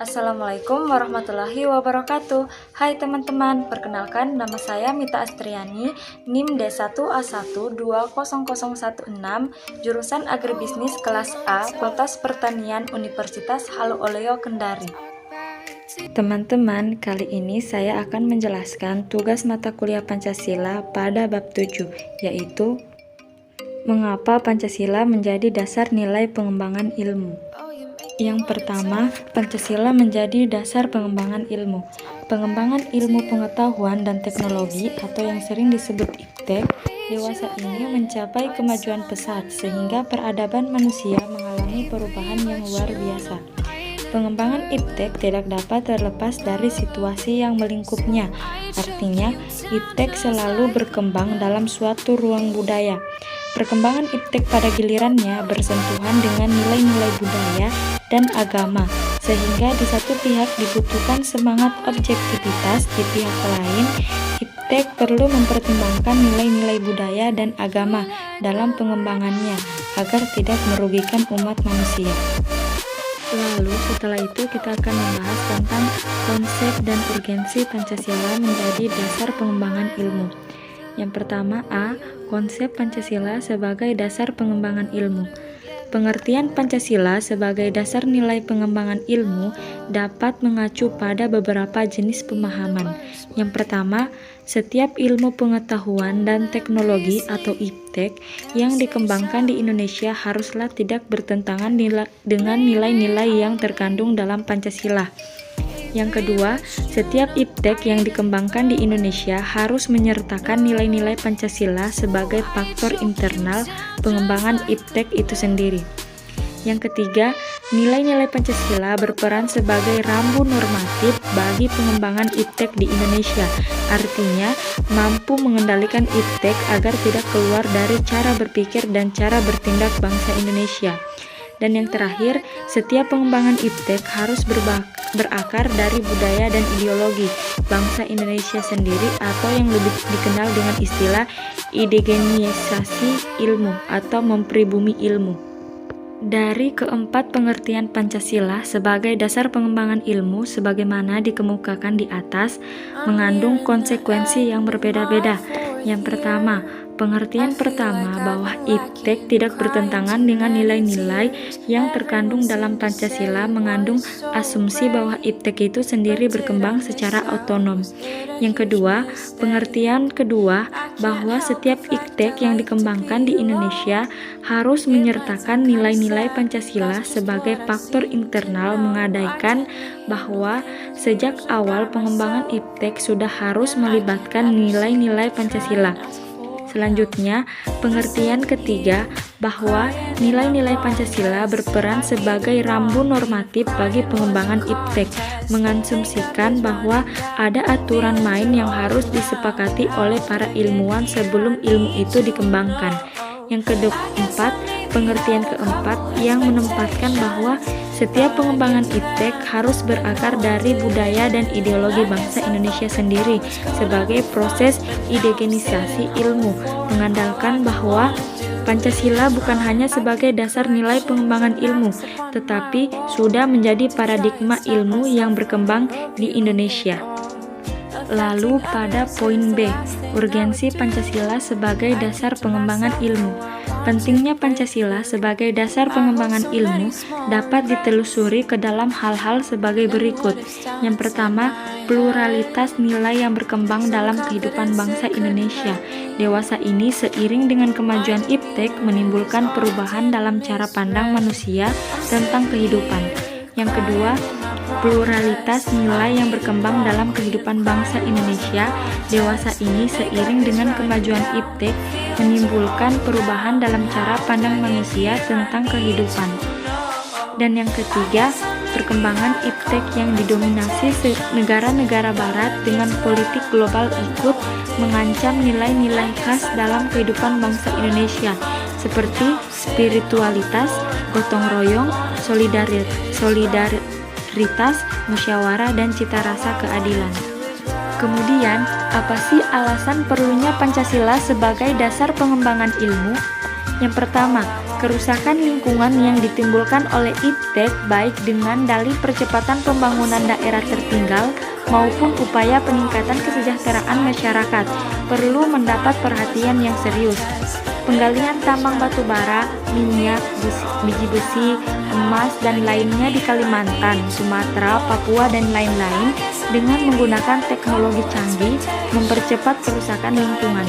Assalamualaikum warahmatullahi wabarakatuh. Hai teman-teman, perkenalkan nama saya Mita Astriani, NIM D1A1200116, jurusan Agribisnis kelas A, Fakultas Pertanian Universitas Haluoleo Kendari. Teman-teman, kali ini saya akan menjelaskan tugas mata kuliah Pancasila pada bab 7, yaitu mengapa Pancasila menjadi dasar nilai pengembangan ilmu. Yang pertama, Pancasila menjadi dasar pengembangan ilmu. Pengembangan ilmu pengetahuan dan teknologi atau yang sering disebut IPTEK, dewasa ini mencapai kemajuan pesat sehingga peradaban manusia mengalami perubahan yang luar biasa. Pengembangan IPTEK tidak dapat terlepas dari situasi yang melingkupnya. Artinya, IPTEK selalu berkembang dalam suatu ruang budaya. Perkembangan IPTEK pada gilirannya bersentuhan dengan nilai-nilai budaya dan agama, sehingga di satu pihak dibutuhkan semangat objektivitas, di pihak lain IPTEK perlu mempertimbangkan nilai-nilai budaya dan agama dalam pengembangannya agar tidak merugikan umat manusia. Lalu setelah itu kita akan membahas tentang konsep dan urgensi Pancasila menjadi dasar pengembangan ilmu. Yang pertama, A. Konsep Pancasila sebagai dasar pengembangan ilmu. Pengertian Pancasila sebagai dasar nilai pengembangan ilmu dapat mengacu pada beberapa jenis pemahaman. Yang pertama, setiap ilmu pengetahuan dan teknologi atau IPTEK yang dikembangkan di Indonesia haruslah tidak bertentangan dengan nilai-nilai yang terkandung dalam Pancasila. Yang kedua, setiap IPTEK yang dikembangkan di Indonesia harus menyertakan nilai-nilai Pancasila sebagai faktor internal pengembangan IPTEK itu sendiri. Yang ketiga, nilai-nilai Pancasila berperan sebagai rambu normatif bagi pengembangan IPTEK di Indonesia. Artinya, mampu mengendalikan IPTEK agar tidak keluar dari cara berpikir dan cara bertindak bangsa Indonesia. Dan yang terakhir, setiap pengembangan IPTEK harus berakar dari budaya dan ideologi bangsa Indonesia sendiri atau yang lebih dikenal dengan istilah indigenisasi ilmu atau mempribumi ilmu. Dari keempat pengertian Pancasila sebagai dasar pengembangan ilmu sebagaimana dikemukakan di atas mengandung konsekuensi yang berbeda-beda. Yang pertama, pengertian pertama bahwa IPTEK tidak bertentangan dengan nilai-nilai yang terkandung dalam Pancasila mengandung asumsi bahwa IPTEK itu sendiri berkembang secara otonom. Yang kedua, pengertian kedua bahwa setiap IPTEK yang dikembangkan di Indonesia harus menyertakan nilai-nilai Pancasila sebagai faktor internal mengadaikan bahwa sejak awal pengembangan IPTEK sudah harus melibatkan nilai-nilai Pancasila. Selanjutnya, pengertian ketiga bahwa nilai-nilai Pancasila berperan sebagai rambu normatif bagi pengembangan IPTEK, mengasumsikan bahwa ada aturan main yang harus disepakati oleh para ilmuwan sebelum ilmu itu dikembangkan. Yang keempat, pengertian keempat yang menempatkan bahwa setiap pengembangan IPTEK harus berakar dari budaya dan ideologi bangsa Indonesia sendiri sebagai proses indigenisasi ilmu, mengandalkan bahwa Pancasila bukan hanya sebagai dasar nilai pengembangan ilmu, tetapi sudah menjadi paradigma ilmu yang berkembang di Indonesia. Lalu pada poin B, urgensi Pancasila sebagai dasar pengembangan ilmu. Pentingnya Pancasila sebagai dasar pengembangan ilmu dapat ditelusuri ke dalam hal-hal sebagai berikut. Yang pertama, pluralitas nilai yang berkembang dalam kehidupan bangsa Indonesia. Dewasa ini seiring dengan kemajuan IPTEK menimbulkan perubahan dalam cara pandang manusia tentang kehidupan. Yang kedua, pluralitas nilai yang berkembang dalam kehidupan bangsa Indonesia. Dewasa ini seiring dengan kemajuan IPTEK menimbulkan perubahan dalam cara pandang manusia tentang kehidupan. Dan yang ketiga, perkembangan IPTEK yang didominasi negara-negara barat dengan politik global ikut mengancam nilai-nilai khas dalam kehidupan bangsa Indonesia seperti spiritualitas, gotong royong, solidaritas, musyawarah, dan cita rasa keadilan. Kemudian, apa sih alasan perlunya Pancasila sebagai dasar pengembangan ilmu? Yang pertama, Kerusakan lingkungan yang ditimbulkan oleh iptek baik dengan dalih percepatan pembangunan daerah tertinggal maupun upaya peningkatan kesejahteraan masyarakat perlu mendapat perhatian yang serius. Penggalian tambang batu bara, minyak, biji besi, emas, dan lainnya di Kalimantan, Sumatera, Papua, dan lain-lain dengan menggunakan teknologi canggih mempercepat kerusakan lingkungan.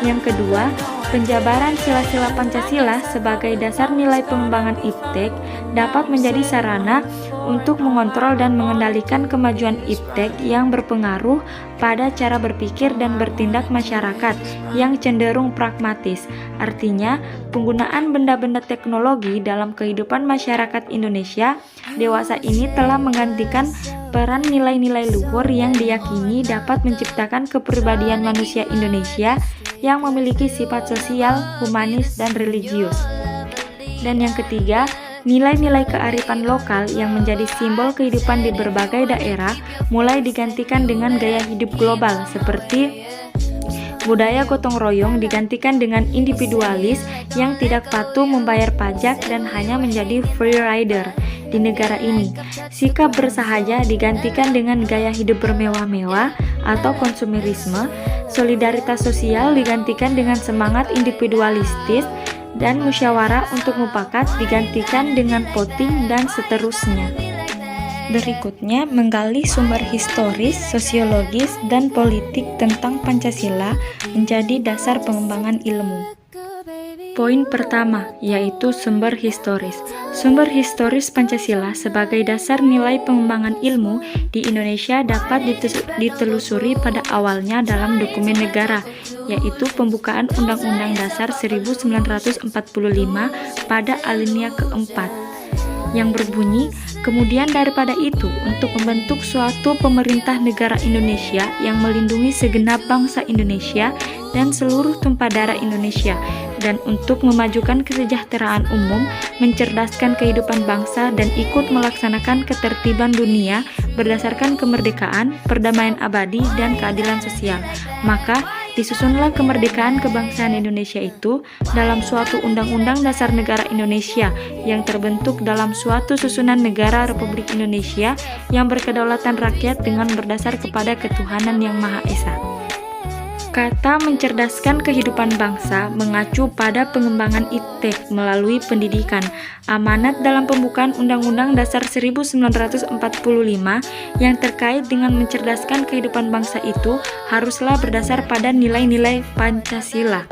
Yang kedua, penjabaran sila-sila Pancasila sebagai dasar nilai pengembangan iptek dapat menjadi sarana untuk mengontrol dan mengendalikan kemajuan iptek yang berpengaruh pada cara berpikir dan bertindak masyarakat yang cenderung pragmatis. Artinya, penggunaan benda-benda teknologi dalam kehidupan masyarakat Indonesia dewasa ini telah menggantikan peran nilai-nilai luhur yang diyakini dapat menciptakan kepribadian manusia Indonesia yang memiliki sifat sosial, humanis, dan religius. Dan yang ketiga, nilai-nilai kearifan lokal yang menjadi simbol kehidupan di berbagai daerah mulai digantikan dengan gaya hidup global seperti budaya gotong royong digantikan dengan individualis yang tidak patuh membayar pajak dan hanya menjadi free rider di negara ini. Sikap bersahaja digantikan dengan gaya hidup bermewah-mewah atau konsumerisme. Solidaritas sosial digantikan dengan semangat individualistis, dan musyawarah untuk mufakat digantikan dengan voting, dan seterusnya. Berikutnya, menggali sumber historis, sosiologis, dan politik tentang Pancasila menjadi dasar pengembangan ilmu. Poin pertama, yaitu sumber historis. Sumber historis Pancasila sebagai dasar nilai pengembangan ilmu di Indonesia dapat ditelusuri pada awalnya dalam dokumen negara, yaitu pembukaan Undang-Undang Dasar 1945 pada alinea keempat, yang berbunyi, kemudian daripada itu, untuk membentuk suatu pemerintah negara Indonesia yang melindungi segenap bangsa Indonesia dan seluruh tumpah darah Indonesia, dan untuk memajukan kesejahteraan umum, mencerdaskan kehidupan bangsa, dan ikut melaksanakan ketertiban dunia berdasarkan kemerdekaan, perdamaian abadi, dan keadilan sosial. Maka, disusunlah kemerdekaan kebangsaan Indonesia itu dalam suatu Undang-Undang Dasar Negara Indonesia yang terbentuk dalam suatu susunan negara Republik Indonesia yang berkedaulatan rakyat dengan berdasar kepada ketuhanan yang Maha Esa. Kata mencerdaskan kehidupan bangsa mengacu pada pengembangan iptek melalui pendidikan. Amanat dalam pembukaan Undang-Undang Dasar 1945 yang terkait dengan mencerdaskan kehidupan bangsa itu haruslah berdasar pada nilai-nilai Pancasila.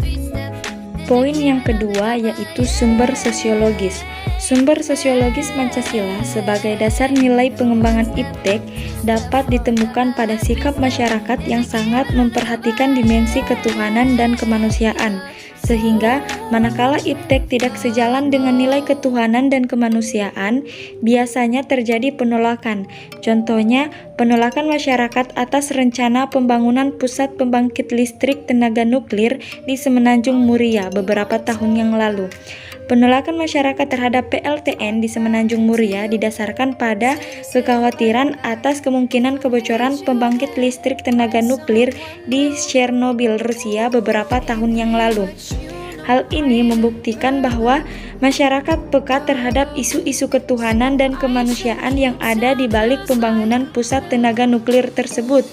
Poin yang kedua yaitu sumber sosiologis. Sumber sosiologis Pancasila sebagai dasar nilai pengembangan iptek dapat ditemukan pada sikap masyarakat yang sangat memperhatikan dimensi ketuhanan dan kemanusiaan, sehingga manakala iptek tidak sejalan dengan nilai ketuhanan dan kemanusiaan, biasanya terjadi penolakan. Contohnya, penolakan masyarakat atas rencana pembangunan pusat pembangkit listrik tenaga nuklir di Semenanjung Muria beberapa tahun yang lalu. Penolakan masyarakat terhadap PLTN di Semenanjung Muria didasarkan pada kekhawatiran atas kemungkinan kebocoran pembangkit listrik tenaga nuklir di Chernobyl, Rusia beberapa tahun yang lalu. Hal ini membuktikan bahwa masyarakat peka terhadap isu-isu ketuhanan dan kemanusiaan yang ada di balik pembangunan pusat tenaga nuklir tersebut.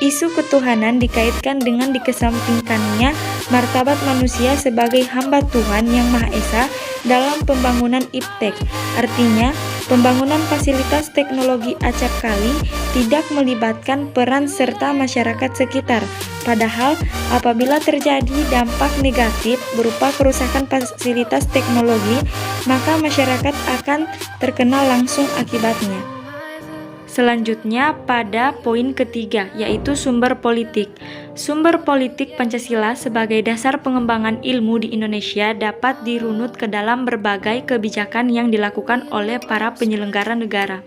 Isu ketuhanan dikaitkan dengan dikesampingkannya martabat manusia sebagai hamba Tuhan yang Maha Esa dalam pembangunan iptek. Artinya, pembangunan fasilitas teknologi acap kali tidak melibatkan peran serta masyarakat sekitar. Padahal, apabila terjadi dampak negatif berupa kerusakan fasilitas teknologi, maka masyarakat akan terkena langsung akibatnya. Selanjutnya pada poin ketiga, yaitu sumber politik. Sumber politik Pancasila sebagai dasar pengembangan ilmu di Indonesia dapat dirunut ke dalam berbagai kebijakan yang dilakukan oleh para penyelenggara negara.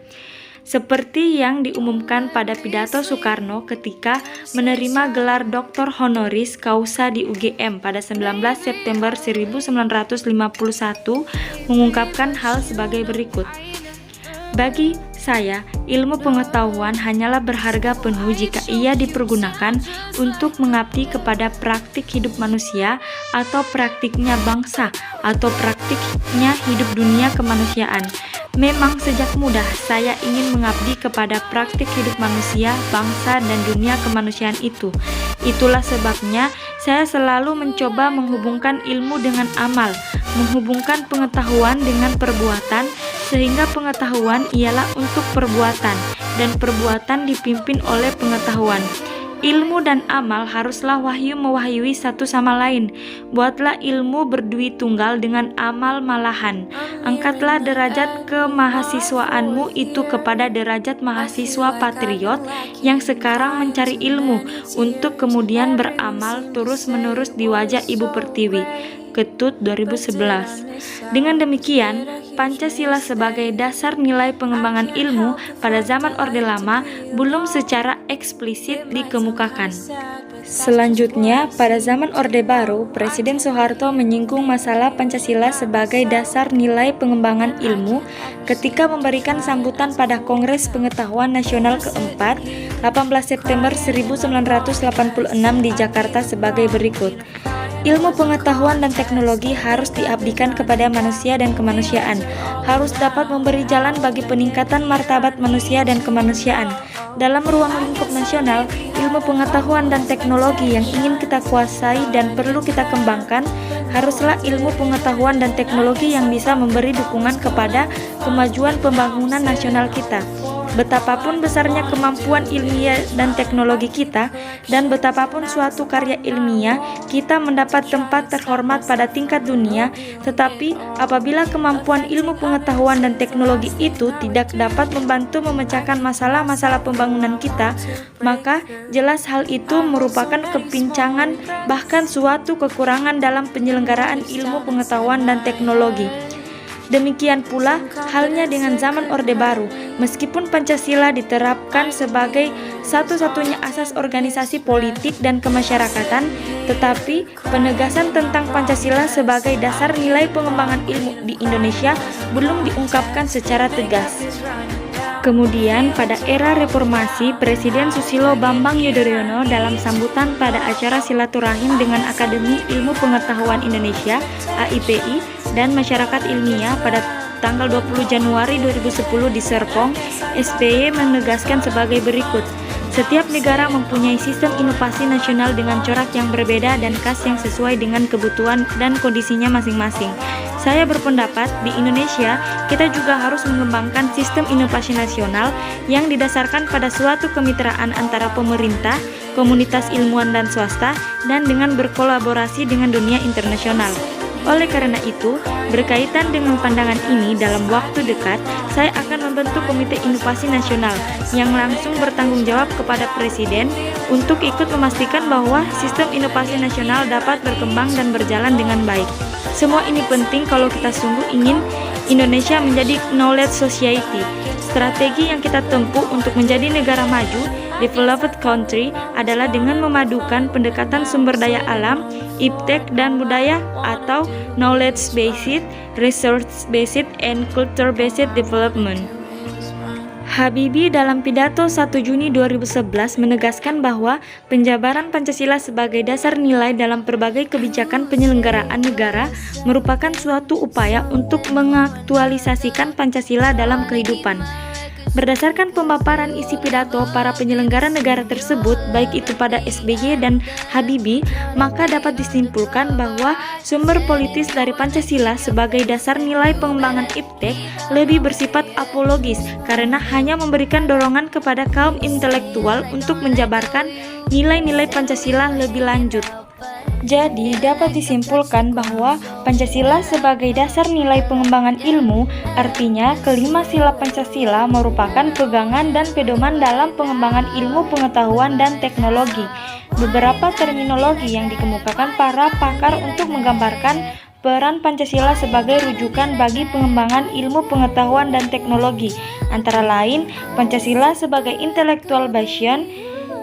Seperti yang diumumkan pada pidato Soekarno ketika menerima gelar Doktor Honoris Causa di UGM pada 19 September 1951, mengungkapkan hal sebagai berikut. Bagi saya, ilmu pengetahuan hanyalah berharga penuh jika ia dipergunakan untuk mengabdi kepada praktik hidup manusia atau praktiknya bangsa atau praktiknya hidup dunia kemanusiaan. Memang sejak muda saya ingin mengabdi kepada praktik hidup manusia, bangsa, dan dunia kemanusiaan itu. Itulah sebabnya saya selalu mencoba menghubungkan ilmu dengan amal, menghubungkan pengetahuan dengan perbuatan, sehingga pengetahuan ialah untuk perbuatan, dan perbuatan dipimpin oleh pengetahuan. Ilmu dan amal haruslah wahyu mewahyui satu sama lain. Buatlah ilmu berdui tunggal dengan amal malahan. Angkatlah derajat kemahasiswaanmu itu kepada derajat mahasiswa patriot yang sekarang mencari ilmu untuk kemudian beramal terus-menerus di wajah Ibu Pertiwi. Ketut 2011. Dengan demikian, Pancasila sebagai dasar nilai pengembangan ilmu pada zaman Orde Lama belum secara eksplisit dikemukakan. Selanjutnya, pada zaman Orde Baru, Presiden Soeharto menyinggung masalah Pancasila sebagai dasar nilai pengembangan ilmu ketika memberikan sambutan pada Kongres Pengetahuan Nasional keempat 18 September 1986 di Jakarta sebagai berikut. Ilmu pengetahuan dan teknologi harus diabdikan kepada manusia dan kemanusiaan, harus dapat memberi jalan bagi peningkatan martabat manusia dan kemanusiaan. Dalam ruang lingkup nasional, ilmu pengetahuan dan teknologi yang ingin kita kuasai dan perlu kita kembangkan haruslah ilmu pengetahuan dan teknologi yang bisa memberi dukungan kepada kemajuan pembangunan nasional kita. Betapapun besarnya kemampuan ilmiah dan teknologi kita, dan betapapun suatu karya ilmiah kita mendapat tempat terhormat pada tingkat dunia, tetapi apabila kemampuan ilmu pengetahuan dan teknologi itu tidak dapat membantu memecahkan masalah-masalah pembangunan kita, maka jelas hal itu merupakan kepincangan, bahkan suatu kekurangan dalam penyelenggaraan ilmu pengetahuan dan teknologi. Demikian pula halnya dengan zaman Orde Baru. Meskipun Pancasila diterapkan sebagai satu-satunya asas organisasi politik dan kemasyarakatan, tetapi penegasan tentang Pancasila sebagai dasar nilai pengembangan ilmu di Indonesia belum diungkapkan secara tegas. Kemudian pada era reformasi, Presiden Susilo Bambang Yudhoyono dalam sambutan pada acara silaturahim dengan Akademi Ilmu Pengetahuan Indonesia (AIPI) dan Masyarakat Ilmiah pada tanggal 20 Januari 2010 di Serpong, SBY menegaskan sebagai berikut. Setiap negara mempunyai sistem inovasi nasional dengan corak yang berbeda dan khas yang sesuai dengan kebutuhan dan kondisinya masing-masing. Saya berpendapat di Indonesia kita juga harus mengembangkan sistem inovasi nasional yang didasarkan pada suatu kemitraan antara pemerintah, komunitas ilmuwan dan swasta, dan dengan berkolaborasi dengan dunia internasional. Oleh karena itu, berkaitan dengan pandangan ini, dalam waktu dekat, saya akan membentuk Komite Inovasi Nasional yang langsung bertanggung jawab kepada Presiden untuk ikut memastikan bahwa sistem inovasi nasional dapat berkembang dan berjalan dengan baik. Semua ini penting kalau kita sungguh ingin Indonesia menjadi knowledge society. Strategi yang kita tempuh untuk menjadi negara maju, developed country, adalah dengan memadukan pendekatan sumber daya alam, iptek, dan budaya atau knowledge-based, research-based, and culture-based development. Habibie dalam pidato 1 Juni 2011 menegaskan bahwa penjabaran Pancasila sebagai dasar nilai dalam berbagai kebijakan penyelenggaraan negara merupakan suatu upaya untuk mengaktualisasikan Pancasila dalam kehidupan. Berdasarkan pemaparan isi pidato para penyelenggara negara tersebut, baik itu pada SBY dan Habibie, maka dapat disimpulkan bahwa sumber politis dari Pancasila sebagai dasar nilai pengembangan iptek lebih bersifat apologis karena hanya memberikan dorongan kepada kaum intelektual untuk menjabarkan nilai-nilai Pancasila lebih lanjut. Jadi, dapat disimpulkan bahwa Pancasila sebagai dasar nilai pengembangan ilmu, artinya kelima sila Pancasila merupakan pegangan dan pedoman dalam pengembangan ilmu pengetahuan dan teknologi. Beberapa terminologi yang dikemukakan para pakar untuk menggambarkan peran Pancasila sebagai rujukan bagi pengembangan ilmu pengetahuan dan teknologi, antara lain Pancasila sebagai intellectual bastion,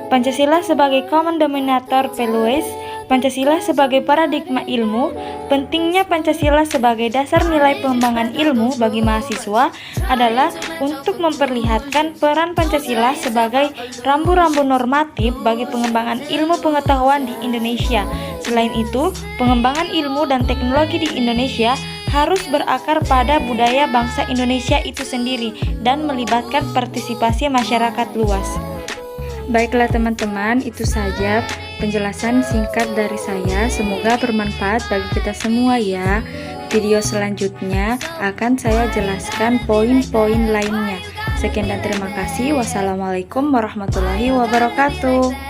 Pancasila sebagai common denominator values, Pancasila sebagai paradigma ilmu. Pentingnya Pancasila sebagai dasar nilai pengembangan ilmu bagi mahasiswa adalah untuk memperlihatkan peran Pancasila sebagai rambu-rambu normatif bagi pengembangan ilmu pengetahuan di Indonesia. Selain itu, pengembangan ilmu dan teknologi di Indonesia harus berakar pada budaya bangsa Indonesia itu sendiri dan melibatkan partisipasi masyarakat luas. Baiklah teman-teman, itu saja penjelasan singkat dari saya. Semoga bermanfaat bagi kita semua ya. Video selanjutnya akan saya jelaskan poin-poin lainnya. Sekian dan terima kasih. Wassalamualaikum warahmatullahi wabarakatuh.